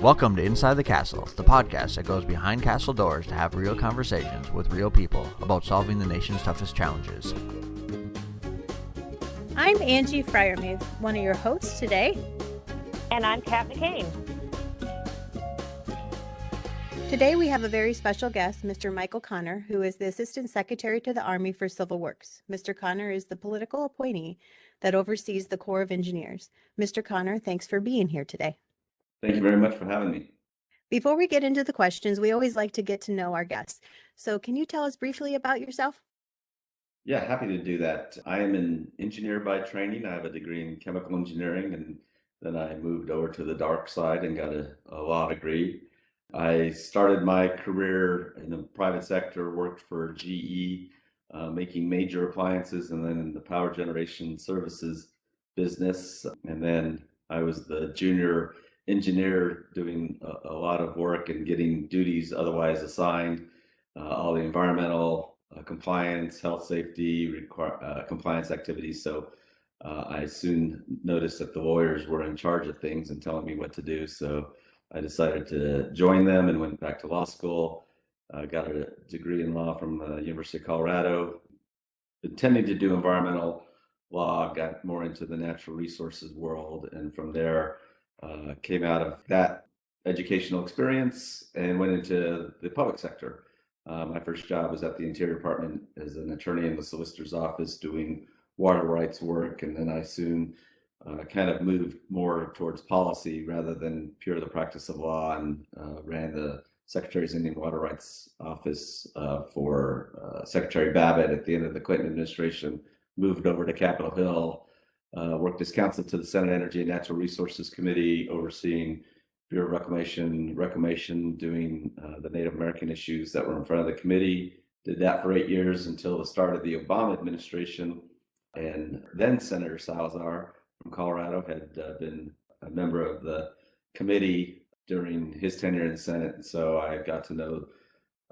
Welcome to Inside the Castle, the podcast that goes behind castle doors to have real conversations with real people about solving the nation's toughest challenges. I'm Angie Fryermuth, one of your hosts today. And I'm Kat McCain. Today we have a very special guest, Mr. Michael Connor, who is the Assistant Secretary to the Army for Civil Works. Mr. Connor is the political appointee that oversees the Corps of Engineers. Mr. Connor, thanks for being here today. Thank you very much for having me. Before we get into the questions, we always like to get to know our guests. So can you tell us briefly about yourself? Yeah, happy to do that. I am an engineer by training. I have a degree in chemical engineering, and then I moved over to the dark side and got a law degree. I started my career in the private sector, worked for GE, making major appliances, and then in the power generation services business. And then I was the junior engineer doing a lot of work and getting duties otherwise assigned, all the environmental compliance, health safety, compliance activities. So I soon noticed that the lawyers were in charge of things and telling me what to do. So I decided to join them and went back to law school. Got a degree in law from the University of Colorado, intending to do environmental law, got more into the natural resources world, and from there came out of that educational experience and went into the public sector. My first job was at the Interior Department as an attorney in the solicitor's office doing water rights work, and then I soon kind of moved more towards policy rather than pure the practice of law, and ran the Secretary's Indian Water Rights Office for Secretary Babbitt at the end of the Clinton administration, moved over to Capitol Hill, worked as counsel to the Senate Energy and Natural Resources Committee, overseeing Bureau of Reclamation, doing the Native American issues that were in front of the committee. Did that for 8 years until the start of the Obama administration. And then Senator Salazar from Colorado had been a member of the committee during his tenure in the Senate. And so I got to know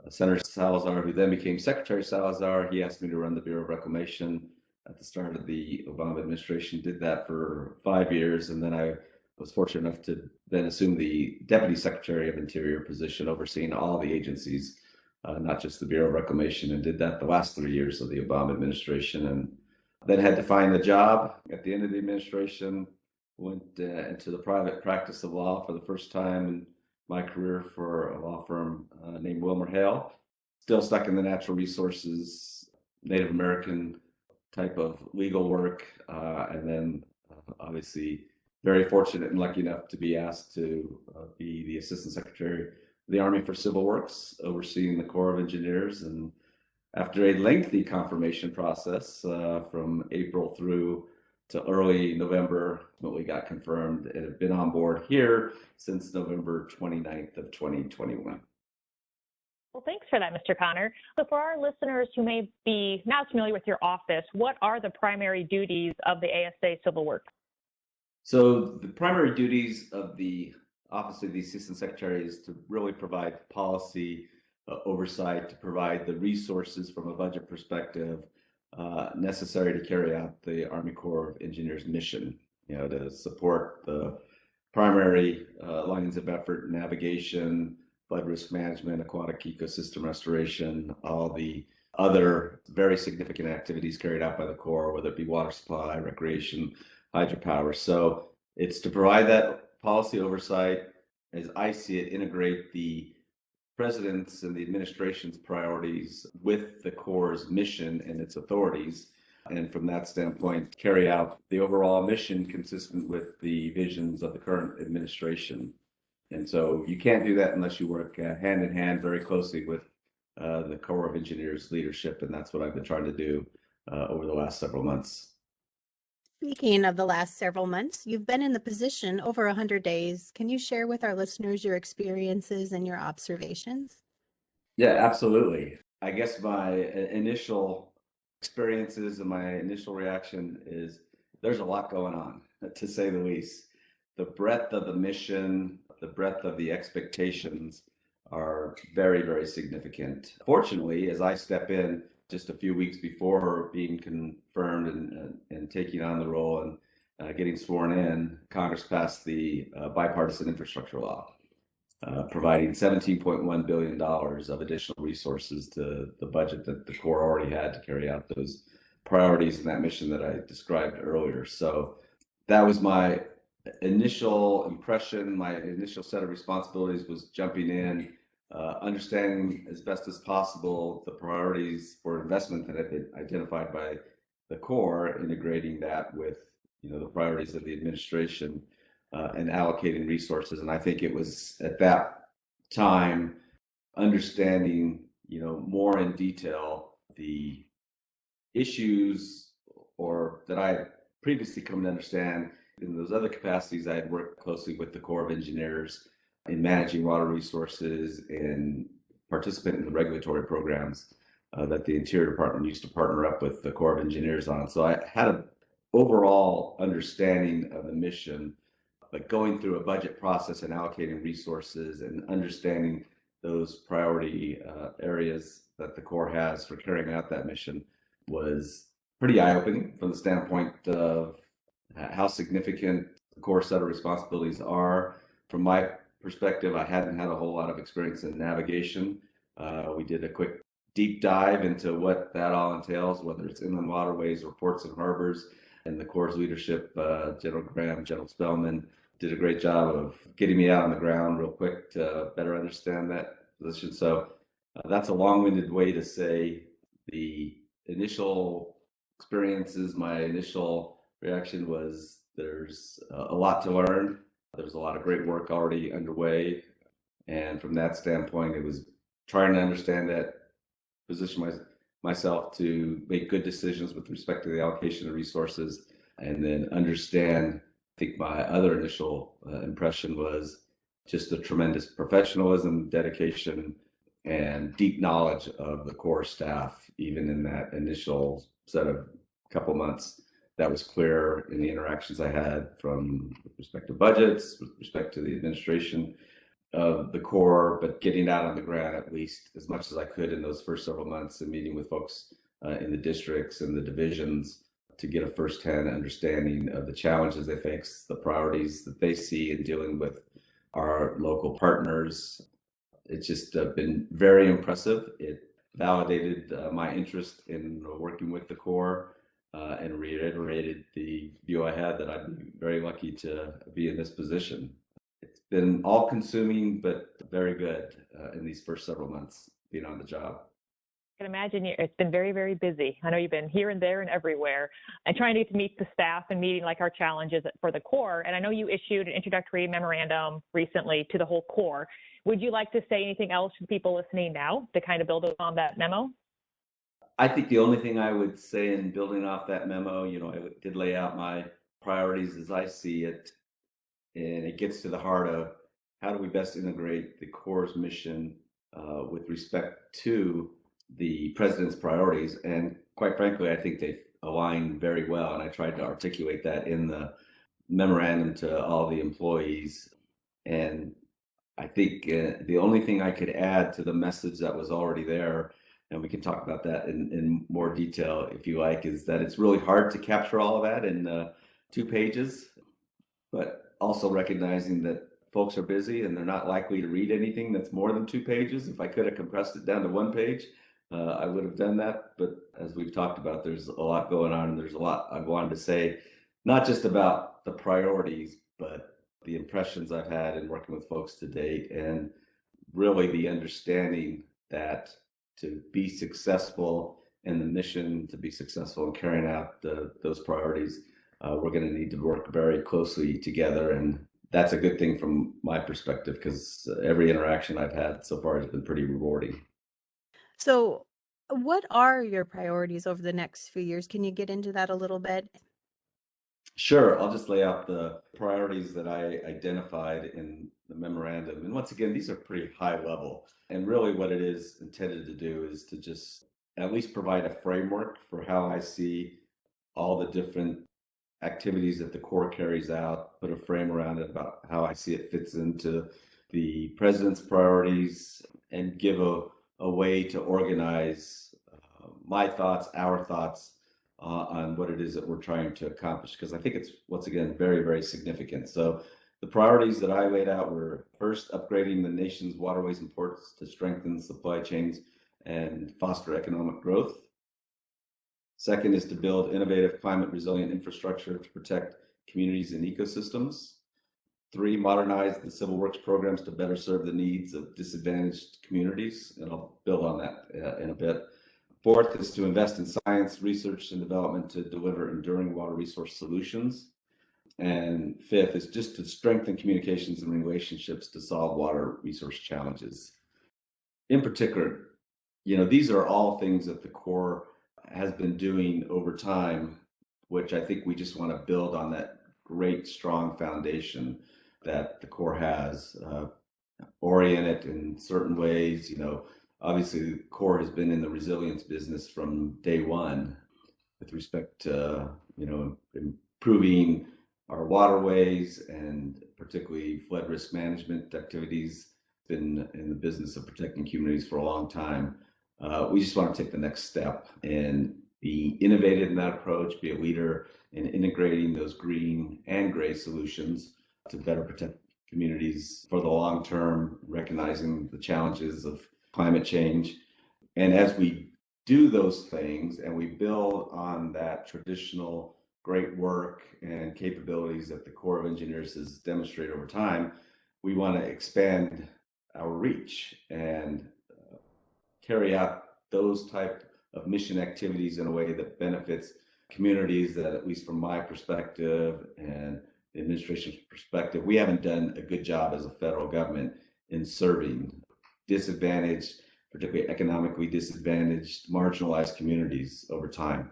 Senator Salazar, who then became Secretary Salazar. He asked me to run the Bureau of Reclamation at the start of the Obama administration, did that for 5 years. And then I was fortunate enough to then assume the Deputy Secretary of Interior position, overseeing all the agencies, not just the Bureau of Reclamation, and did that the last 3 years of the Obama administration. And then had to find a job at the end of the administration, went into the private practice of law for the first time in my career for a law firm named Wilmer Hale. Still stuck in the natural resources, Native American type of legal work, and then obviously very fortunate and lucky enough to be asked to be the Assistant Secretary of the Army for Civil Works, overseeing the Corps of Engineers. And after a lengthy confirmation process from April through to early November, when we got confirmed, and have been on board here since November 29th of 2021. Well, thanks for that, Mr. Connor. So for our listeners who may be not familiar with your office, what are the primary duties of the ASA Civil Works? So the primary duties of the Office of the Assistant Secretary is to really provide policy oversight, to provide the resources from a budget perspective necessary to carry out the Army Corps of Engineers mission, to support the primary lines of effort, navigation, flood risk management, aquatic ecosystem restoration, all the other very significant activities carried out by the Corps, whether it be water supply, recreation, hydropower. So it's to provide that policy oversight, as I see it, integrate the President's and the administration's priorities with the Corps' mission and its authorities, and from that standpoint, carry out the overall mission consistent with the visions of the current administration. And so you can't do that unless you work hand in hand very closely with the Corps of Engineers leadership, and that's what I've been trying to do over the last several months. Speaking of the last several months, you've been in the position over 100 days. Can you share with our listeners your experiences and your observations? Yeah, absolutely. I guess my initial experiences and my initial reaction is there's a lot going on, to say the least. The breadth of the mission, the breadth of the expectations are very, very significant. Fortunately, as I step in just a few weeks before being confirmed and taking on the role and getting sworn in, Congress passed the bipartisan infrastructure law. providing $17.1 billion of additional resources to the budget that the Corps already had to carry out those priorities and that mission that I described earlier. So that was my initial impression. My initial set of responsibilities was jumping in, understanding as best as possible the priorities for investment that had been identified by the Corps, integrating that with the priorities of the administration, and allocating resources. And I think it was at that time understanding more in detail the issues or that I had previously come to understand. In those other capacities, I had worked closely with the Corps of Engineers in managing water resources and participant in the regulatory programs that the Interior Department used to partner up with the Corps of Engineers on. So I had an overall understanding of the mission, but going through a budget process and allocating resources and understanding those priority areas that the Corps has for carrying out that mission was pretty eye-opening from the standpoint of how significant the core set of responsibilities are. From my perspective, I hadn't had a whole lot of experience in navigation. We did a quick deep dive into what that all entails, whether it's inland waterways or ports and harbors. And the Corps' leadership, General Graham, General Spellman, did a great job of getting me out on the ground real quick to better understand that position. So that's a long-winded way to say the initial experiences, my initial reaction was there's a lot to learn. There's a lot of great work already underway. And from that standpoint, it was trying to understand that, position myself to make good decisions with respect to the allocation of resources, and then understand. I think my other initial impression was just the tremendous professionalism, dedication, and deep knowledge of the Corps staff, even in that initial set of couple months. That was clear in the interactions I had with respect to budgets, with respect to the administration of the Corps, but getting out on the ground at least as much as I could in those first several months and meeting with folks in the districts and the divisions to get a firsthand understanding of the challenges they face, the priorities that they see in dealing with our local partners. It's just been very impressive. It validated my interest in working with the Corps and reiterated the view I had that I'd be very lucky to be in this position. It's been all-consuming, but very good in these first several months being on the job. I can imagine it's been very, very busy. I know you've been here and there and everywhere and trying to get to meet the staff and meeting like our challenges for the Corps. And I know you issued an introductory memorandum recently to the whole Corps. Would you like to say anything else to people listening now to kind of build on that memo? I think the only thing I would say in building off that memo, I did lay out my priorities as I see it, and it gets to the heart of how do we best integrate the Corps' mission with respect to the president's priorities. And quite frankly, I think they align very well. And I tried to articulate that in the memorandum to all the employees. And I think the only thing I could add to the message that was already there, and we can talk about that in more detail if you like, is that it's really hard to capture all of that in 2 pages, but also recognizing that folks are busy and they're not likely to read anything that's more than 2 pages. If I could have compressed it down to 1 page, I would have done that. But as we've talked about, there's a lot going on, and there's a lot I wanted to say, not just about the priorities, but the impressions I've had in working with folks to date, and really the understanding that to be successful in the mission, to be successful in carrying out those priorities, we're going to need to work very closely together. And that's a good thing from my perspective, because every interaction I've had so far has been pretty rewarding. So, what are your priorities over the next few years? Can you get into that a little bit? Sure. I'll just lay out the priorities that I identified in the memorandum. And once again, these are pretty high level. And really what it is intended to do is to just at least provide a framework for how I see all the different activities that the Corps carries out, put a frame around it about how I see it fits into the president's priorities, and give a way to organize my thoughts, our thoughts on what it is that we're trying to accomplish. Because I think it's, once again, very, very significant. So The priorities that I laid out were first, upgrading the nation's waterways and ports to strengthen supply chains and foster economic growth. Second is to build innovative climate resilient infrastructure to protect communities and ecosystems. Three, modernize the civil works programs to better serve the needs of disadvantaged communities, and I'll build on that in a bit. Fourth is to invest in science, research, and development to deliver enduring water resource solutions. And fifth is just to strengthen communications and relationships to solve water resource challenges. In particular, these are all things that the Corps has been doing over time, which I think we just want to build on that great, strong foundation that the Corps has, orient it in certain ways. Obviously the Corps has been in the resilience business from day one with respect to, improving our waterways and particularly flood risk management activities. Been in the business of protecting communities for a long time. We just want to take the next step and be innovative in that approach, be a leader in integrating those green and gray solutions to better protect communities for the long term, recognizing the challenges of climate change. And as we do those things and we build on that traditional great work and capabilities that the Corps of Engineers has demonstrated over time, we want to expand our reach and carry out those type of mission activities in a way that benefits communities that, at least from my perspective and the administration's perspective, we haven't done a good job as a federal government in serving disadvantaged, particularly economically disadvantaged, marginalized communities over time.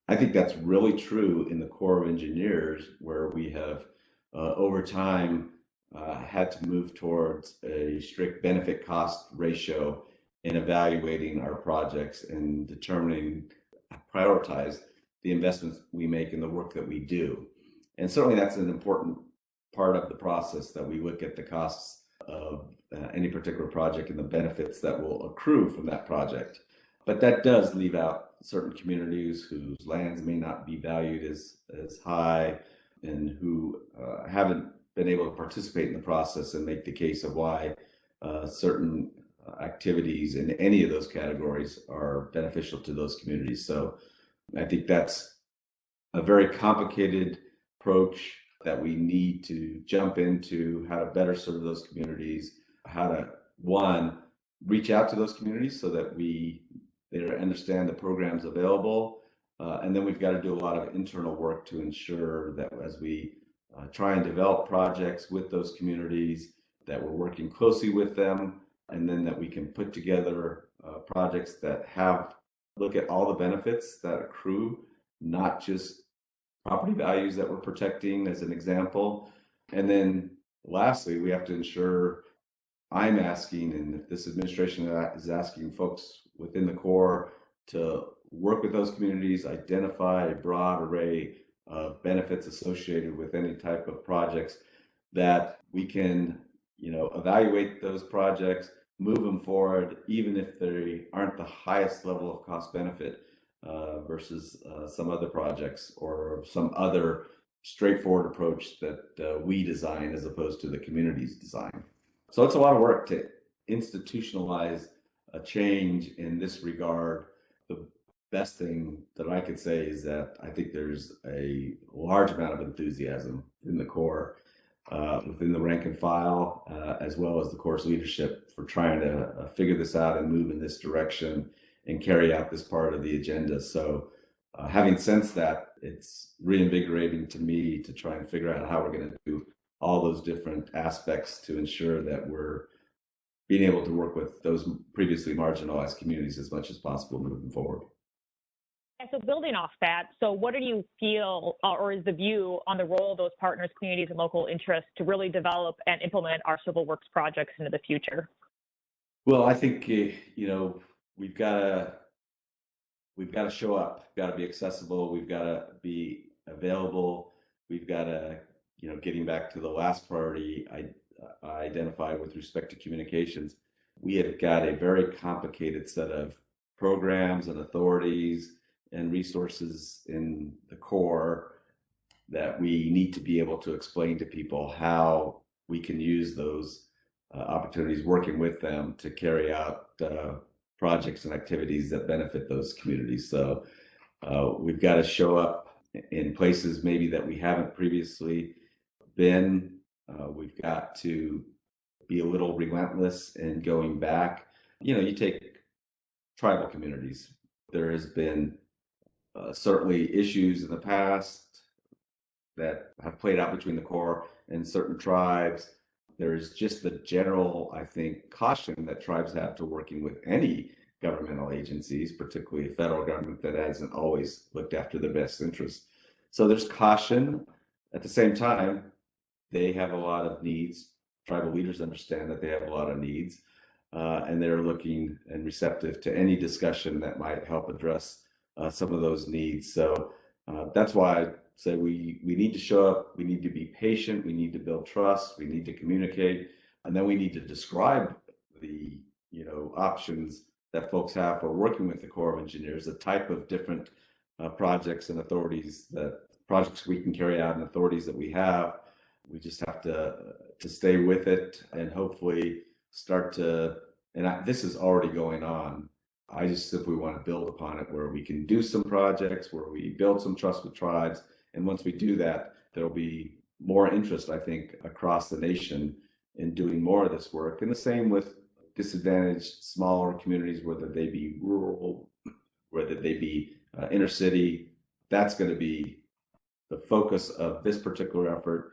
I think that's really true in the Corps of Engineers, where we have over time had to move towards a strict benefit cost ratio in evaluating our projects and determining, prioritize the investments we make in the work that we do. And certainly that's an important part of the process, that we look at the costs of any particular project and the benefits that will accrue from that project. But that does leave out certain communities whose lands may not be valued as high and who haven't been able to participate in the process and make the case of why certain activities in any of those categories are beneficial to those communities. So I think that's a very complicated approach that we need to jump into, how to better serve those communities, how to, one, reach out to those communities so that they understand the programs available. And then we've got to do a lot of internal work to ensure that as we try and develop projects with those communities, that we're working closely with them, and then that we can put together projects that look at all the benefits that accrue, not just property values that we're protecting as an example. And then lastly, we have to ensure, I'm asking, and if this administration is asking folks within the Corps to work with those communities, identify a broad array of benefits associated with any type of projects, that we can, evaluate those projects, move them forward, even if they aren't the highest level of cost benefit versus some other projects or some other straightforward approach that we design as opposed to the community's design. So it's a lot of work to institutionalize a change in this regard. The best thing that I could say is that I think there's a large amount of enthusiasm in the Corps, within the rank and file, as well as the Corps' leadership, for trying to figure this out and move in this direction and carry out this part of the agenda. So having sensed that, it's reinvigorating to me to try and figure out how we're going to do all those different aspects to ensure that we're being able to work with those previously marginalized communities as much as possible moving forward. And so building off that, so what do you feel, or is the view on the role of those partners, communities, and local interests to really develop and implement our civil works projects into the future? Well, I think, we've got to show up, we've got to be accessible, we've got to be available, we've got to, getting back to the last priority I identified with respect to communications, we have got a very complicated set of programs and authorities and resources in the Corps that we need to be able to explain to people how we can use those opportunities, working with them to carry out projects and activities that benefit those communities. So we've got to show up in places maybe that we haven't previously been. We've got to be a little relentless in going back. You take tribal communities. There has been certainly issues in the past that have played out between the Corps and certain tribes. There's just the general, I think, caution that tribes have to working with any governmental agencies, particularly federal government that hasn't always looked after their best interests. So there's caution. At the same time, they have a lot of needs. Tribal leaders understand that they have a lot of needs, and they're looking and receptive to any discussion that might help address some of those needs. So that's why I say we need to show up, we need to be patient, we need to build trust, we need to communicate, and then we need to describe the options that folks have for working with the Corps of Engineers, the type of different projects and projects we can carry out and authorities that we have. We just have to stay with it and hopefully start to, this is already going on. I just simply want to build upon it where we can do some projects, where we build some trust with tribes. And once we do that, there'll be more interest, I think, across the nation in doing more of this work. And the same with disadvantaged, smaller communities, whether they be rural, whether they be inner city. That's going to be the focus of this particular effort.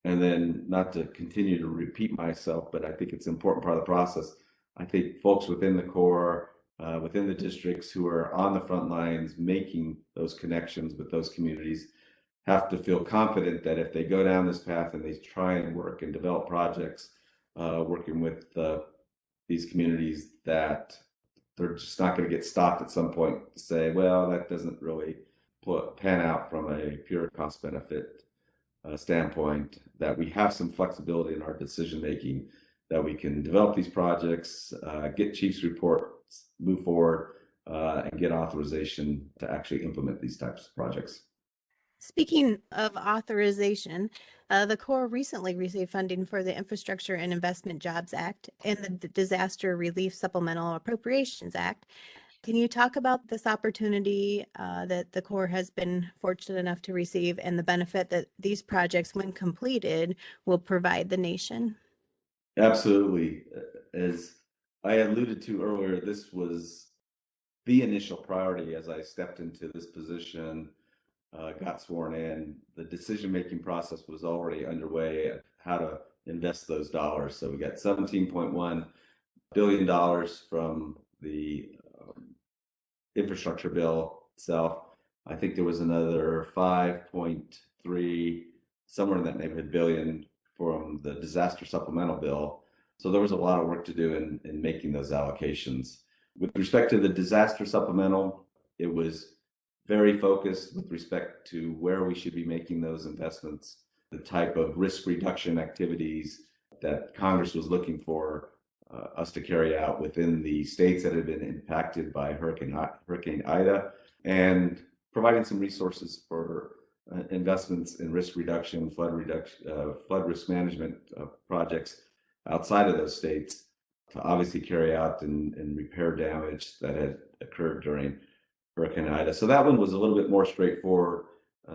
And then, not to continue to repeat myself, but I think it's an important part of the process. I think folks within the Corps, within the districts who are on the front lines making those connections with those communities have to feel confident that if they go down this path and they try and work and develop projects working with these communities, that they're just not going to get stopped at some point to say, well, that doesn't really pan out from a pure cost benefit standpoint, that we have some flexibility in our decision making, that we can develop these projects, get chiefs reports, move forward, and get authorization to actually implement these types of projects. Speaking of authorization, the Corps recently received funding for the Infrastructure and Investment Jobs Act and the Disaster Relief Supplemental Appropriations Act. Can you talk about this opportunity that the Corps has been fortunate enough to receive and the benefit that these projects, when completed, will provide the nation? Absolutely. As I alluded to earlier, this was the initial priority as I stepped into this position, got sworn in. The decision-making process was already underway at how to invest those dollars. So we got $17.1 billion from the infrastructure bill itself. I think there was another 5.3, somewhere in that neighborhood, billion from the disaster supplemental bill. So there was a lot of work to do in making those allocations. With respect to the disaster supplemental, it was very focused with respect to where we should be making those investments, the type of risk reduction activities that Congress was looking for us to carry out within the states that have been impacted by Hurricane Ida, and providing some resources for investments in risk reduction, flood risk management projects outside of those states to obviously carry out and repair damage that had occurred during Hurricane Ida. So that one was a little bit more straightforward.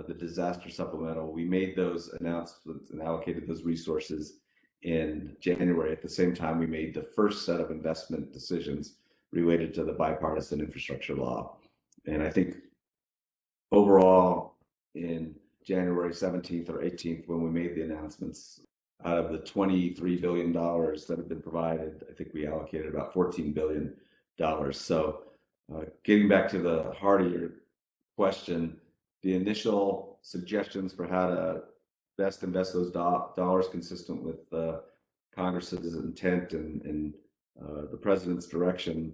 The disaster supplemental, we made those announcements and allocated those resources in January. At the same time, we made the first set of investment decisions related to the bipartisan infrastructure law. And I think overall, in January 17th or 18th, when we made the announcements, out of the $23 billion that have been provided, I think we allocated about $14 billion. So getting back to the heart of your question, the initial suggestions for how to best invest those dollars consistent with Congress's intent and the president's direction,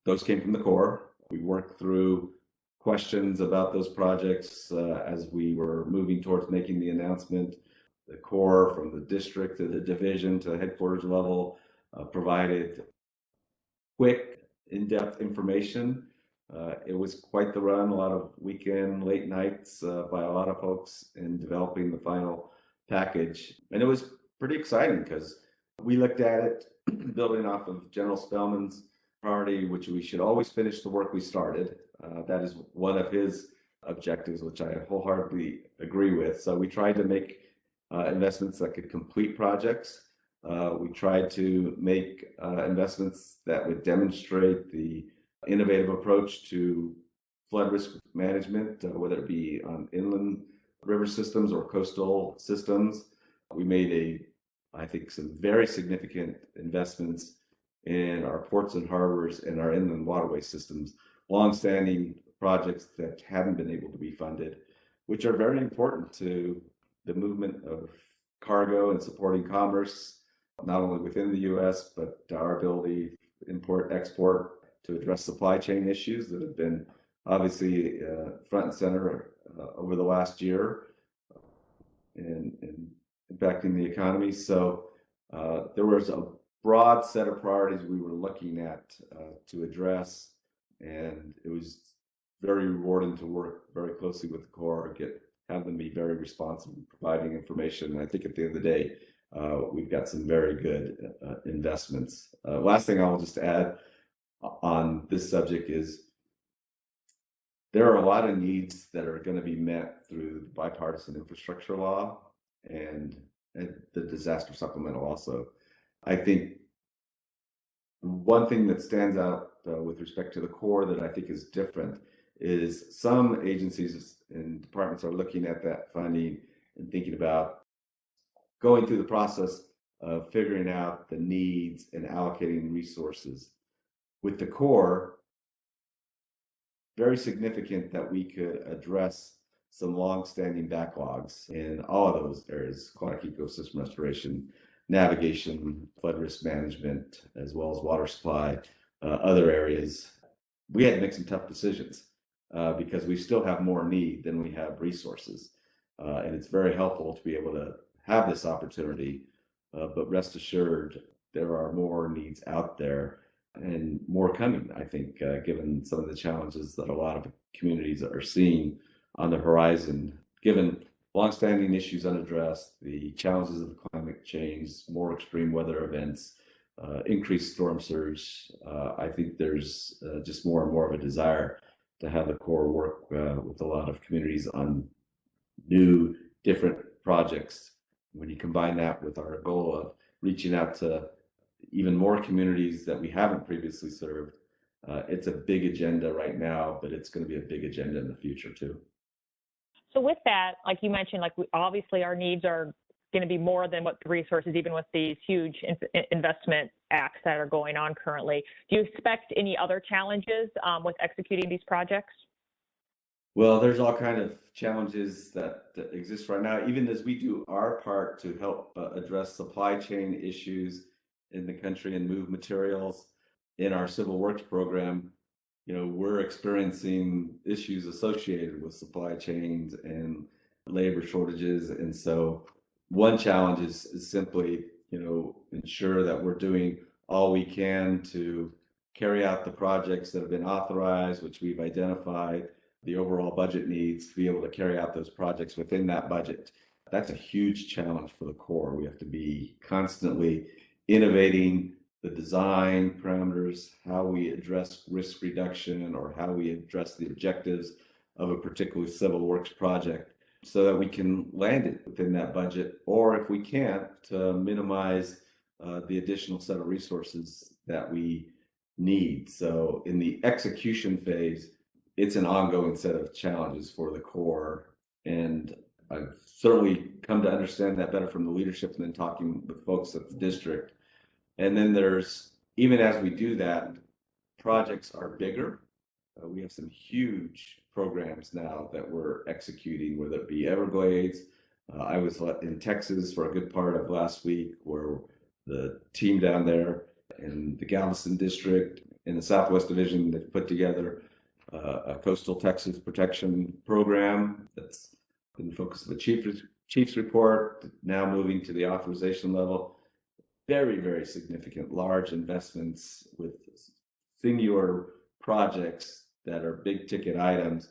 those came from the Corps. We worked through questions about those projects as we were moving towards making the announcement. The Corps, from the district to the division to the headquarters level, provided quick, in-depth information It was quite the run, a lot of weekend late nights by a lot of folks in developing the final package. And it was pretty exciting because we looked at it building off of General Spellman's priority, which we should always finish the work we started. That is one of his objectives, which I wholeheartedly agree with. So we tried to make investments that could complete projects. We tried to make investments that would demonstrate the innovative approach to flood risk management, whether it be on inland river systems or coastal systems. We made I think, some very significant investments in our ports and harbors and our inland waterway systems, longstanding projects that haven't been able to be funded, which are very important to the movement of cargo and supporting commerce, not only within the U.S., but our ability to import, export, to address supply chain issues that have been obviously front and center over the last year and impacting the economy. So there was a broad set of priorities we were looking at to address, and it was very rewarding to work very closely with the Corps, have them be very responsive in providing information. And I think at the end of the day, we've got some very good investments. Last thing I'll just add on this subject is there are a lot of needs that are going to be met through the bipartisan infrastructure law and the disaster supplemental also. I think one thing that stands out with respect to the Corps that I think is different is some agencies and departments are looking at that funding and thinking about going through the process of figuring out the needs and allocating resources. With the Corps, very significant that we could address some long-standing backlogs in all of those areas: aquatic ecosystem restoration, navigation, flood risk management, as well as water supply, other areas. We had to make some tough decisions because we still have more need than we have resources. And it's very helpful to be able to have this opportunity, but rest assured, there are more needs out there and more coming, I think, given some of the challenges that a lot of communities are seeing on the horizon, given longstanding issues unaddressed, the challenges of climate change, more extreme weather events, increased storm surge. I think there's just more and more of a desire to have the Corps work with a lot of communities on new, different projects. When you combine that with our goal of reaching out to even more communities that we haven't previously served, it's a big agenda right now, but it's going to be a big agenda in the future too. So with that, like you mentioned, obviously our needs are going to be more than what the resources, even with these huge investment acts that are going on currently. Do you expect any other challenges with executing these projects? Well, there's all kind of challenges that exist right now, even as we do our part to help address supply chain issues in the country and move materials in our civil works program. We're experiencing issues associated with supply chains and labor shortages. And so one challenge is simply, ensure that we're doing all we can to carry out the projects that have been authorized, which we've identified, the overall budget needs to be able to carry out those projects within that budget. That's a huge challenge for the Corps. We have to be constantly innovating the design parameters, how we address risk reduction, or how we address the objectives of a particular civil works project so that we can land it within that budget, or if we can't, to minimize the additional set of resources that we need. So in the execution phase, it's an ongoing set of challenges for the Corps. And I've certainly come to understand that better from the leadership and then talking with folks at the district. And then even as we do that, projects are bigger. We have some huge programs now that we're executing, whether it be Everglades. I was in Texas for a good part of last week, where the team down there in the Galveston district in the Southwest Division, they've put together a coastal Texas protection program that's been the focus of the chief's report, now moving to the authorization level. Very, very significant, large investments with singular projects that are big ticket items,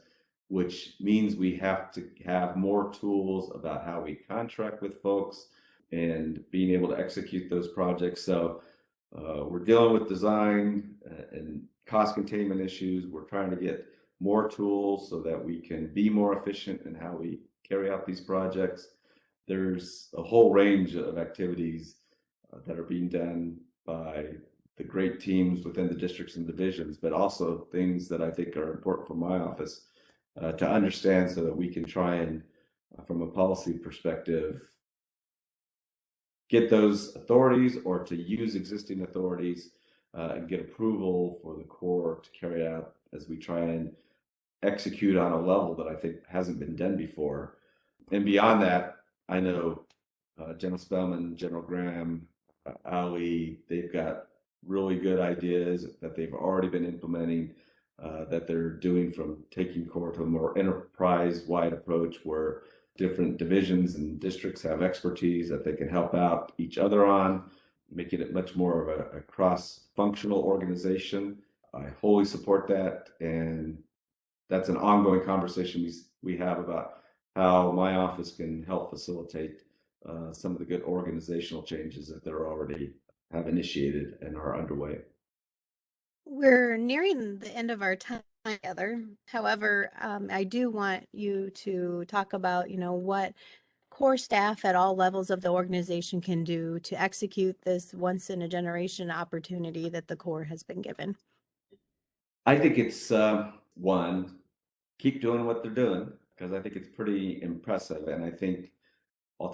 which means we have to have more tools about how we contract with folks and being able to execute those projects. So we're dealing with design and cost containment issues. We're trying to get more tools so that we can be more efficient in how we carry out these projects. There's a whole range of activities that are being done by the great teams within the districts and divisions, but also things that I think are important for my office to understand so that we can try and, from a policy perspective, get those authorities or to use existing authorities and get approval for the Corps to carry out as we try and execute on a level that I think hasn't been done before. And beyond that, I know General Spellman, General Graham, Ali, they've got really good ideas that they've already been implementing, that they're doing, from taking Corps to a more enterprise-wide approach where different divisions and districts have expertise that they can help out each other on, making it much more of a cross-functional organization. I wholly support that, and that's an ongoing conversation we have about how my office can help facilitate some of the good organizational changes that they're already have initiated and are underway. We're nearing the end of our time together. However, I do want you to talk about, what core staff at all levels of the organization can do to execute this once in a generation opportunity that the Corps has been given. I think it's one, keep doing what they're doing, because I think it's pretty impressive. And I think I'll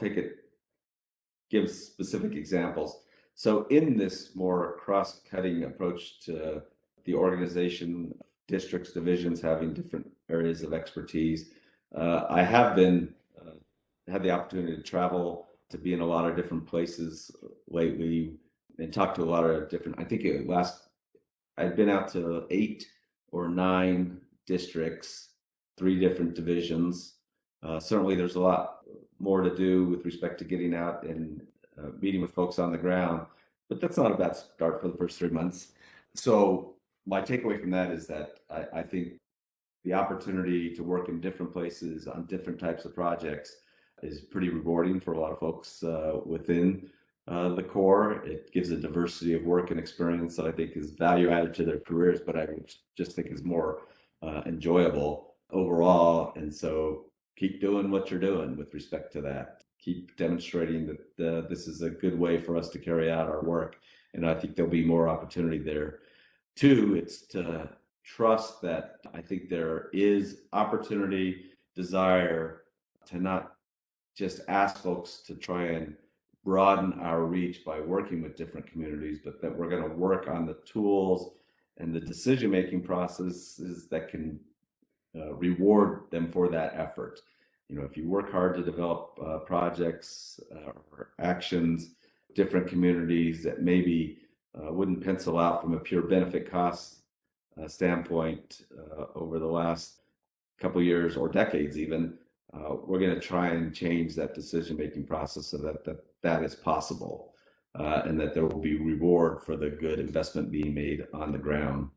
give specific examples. So in this more cross-cutting approach to the organization, districts, divisions having different areas of expertise, I have had the opportunity to travel, to be in a lot of different places lately and talk to a lot of different, I've been out to 8 or 9 districts, 3 different divisions. Certainly there's a lot more to do with respect to getting out and meeting with folks on the ground, but that's not a bad start for the first 3 months. So my takeaway from that is that I think the opportunity to work in different places on different types of projects is pretty rewarding for a lot of folks within the Corps. It gives a diversity of work and experience that I think is value added to their careers, but I just think is more enjoyable overall. And so keep doing what you're doing with respect to that. Keep demonstrating that this is a good way for us to carry out our work. And I think there'll be more opportunity there. 2, it's to trust that I think there is opportunity, desire to not just ask folks to try and broaden our reach by working with different communities, but that we're going to work on the tools and the decision-making processes that can reward them for that effort. If you work hard to develop projects or actions, different communities that maybe wouldn't pencil out from a pure benefit cost standpoint over the last couple years or decades even, we're going to try and change that decision-making process so that is possible, and that there will be reward for the good investment being made on the ground.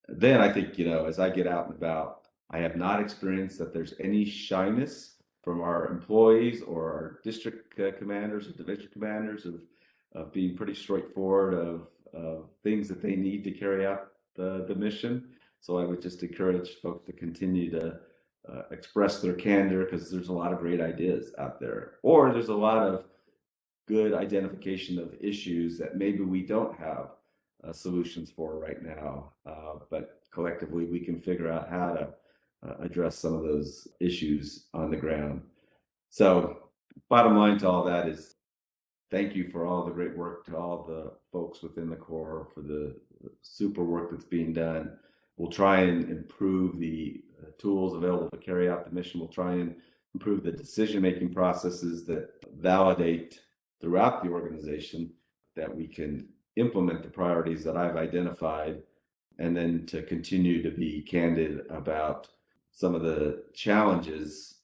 Then I think, as I get out and about, I have not experienced that there's any shyness from our employees or our district commanders or division commanders of being pretty straightforward of things that they need to carry out the mission. So I would just encourage folks to continue to express their candor, because there's a lot of great ideas out there, or there's a lot of good identification of issues that maybe we don't have solutions for right now, but collectively we can figure out how to address some of those issues on the ground. So bottom line to all that is thank you for all the great work to all the folks within the Corps for the super work that's being done. We'll try and improve the tools available to carry out the mission. We'll try and improve the decision-making processes that validate throughout the organization that we can implement the priorities that I've identified, and then to continue to be candid about some of the challenges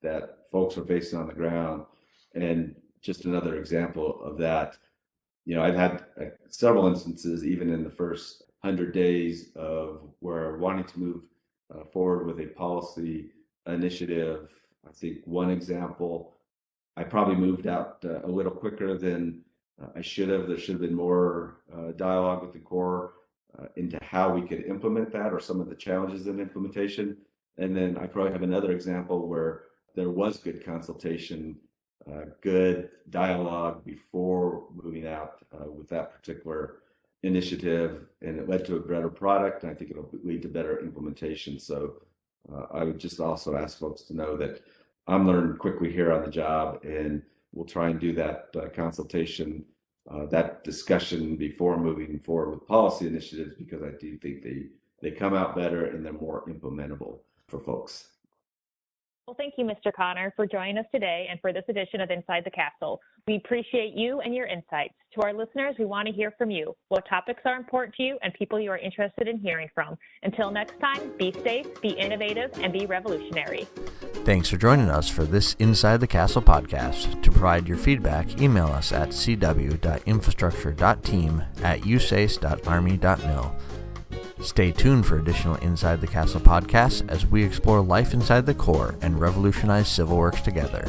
that folks are facing on the ground. And just another example of that, I've had several instances, even in the first 100 days of where wanting to move forward with a policy initiative. I think one example, I probably moved out a little quicker than I should have. There should have been more dialogue with the Corps into how we could implement that or some of the challenges in implementation. And then I probably have another example where there was good consultation, good dialogue before moving out with that particular initiative, and it led to a better product, and I think it'll lead to better implementation. So I would just also ask folks to know that I'm learning quickly here on the job, and we'll try and do that consultation, that discussion before moving forward with policy initiatives, because I do think they come out better and they're more implementable for folks. Well, thank you, Mr. Connor, for joining us today and for this edition of Inside the Castle. We appreciate you and your insights. To our listeners, we want to hear from you. What topics are important to you and people you are interested in hearing from? Until next time, be safe, be innovative, and be revolutionary. Thanks for joining us for this Inside the Castle podcast. To provide your feedback, email us at cw.infrastructure.team@usace.army.mil. Stay tuned for additional Inside the Castle podcasts as we explore life inside the Corps and revolutionize civil works together.